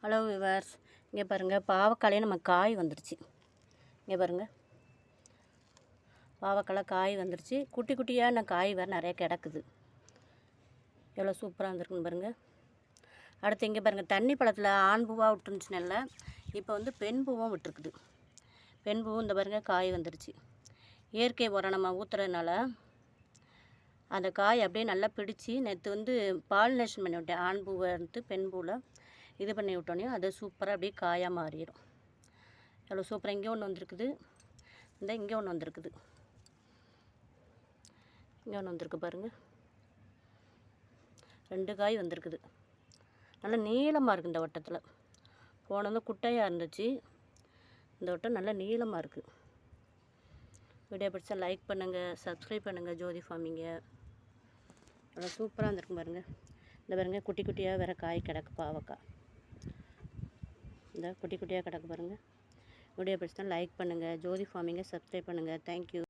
Hello viewers, இங்கே பாருங்கள், பாவக்காயிலே நம்ம காய் வந்துருச்சு. இங்கே பாருங்கள், பாவக்காய் காய் வந்துருச்சு. குட்டி குட்டியாக நான் காய் வேறு நிறைய கிடக்குது. எவ்வளோ சூப்பராக வந்துருக்குன்னு பாருங்கள். அடுத்து இங்கே பாருங்கள், தண்ணி பழத்தில் ஆண் பூவாக விட்டுருந்துச்சுனால இப்போ வந்து பெண் பூவும் விட்டுருக்குது. பெண் பூவும் இந்த பாருங்கள் காய் வந்துருச்சு. இயற்கை உரம் நம்ம ஊற்றுறதுனால அந்த காய் அப்படியே நல்லா பிடிச்சி நேற்று வந்து பாலினேஷன் பண்ணி விட்டேன். ஆண் பூவை எடுத்து பெண் பூவில் இது பண்ணி விட்டோன்னே அது சூப்பராக அப்படியே காயாக மாறிடும். எவ்வளோ சூப்பராக இங்கே ஒன்று வந்திருக்குது, இந்த இங்கே ஒன்று வந்திருக்குது, இங்கே ஒன்று வந்திருக்கு பாருங்கள். 2 காய் வந்திருக்குது. நல்லா நீளமாக இருக்குது இந்த வட்டத்தில். போனது குட்டையாக இருந்துச்சு, இந்த வட்டம் நல்லா நீளமாக இருக்குது. வீடியோ பிடிச்சா லைக் பண்ணுங்கள், சப்ஸ்கிரைப் பண்ணுங்கள். ஜோதி ஃபார்மிங்க நல்லா சூப்பராக வந்திருக்கு பாருங்கள். இந்த பாருங்கள், குட்டி குட்டியாக வேறு காய் கிடக்கு. பாவக்காய் இந்த குட்டி குட்டியாக கிடக்கு பாருங்கள். வீடியோ பிடிச்சா லைக் பண்ணுங்கள். ஜோதி ஃபார்மிங்கை சப்ஸ்கிரைப் பண்ணுங்கள். தேங்க்யூ.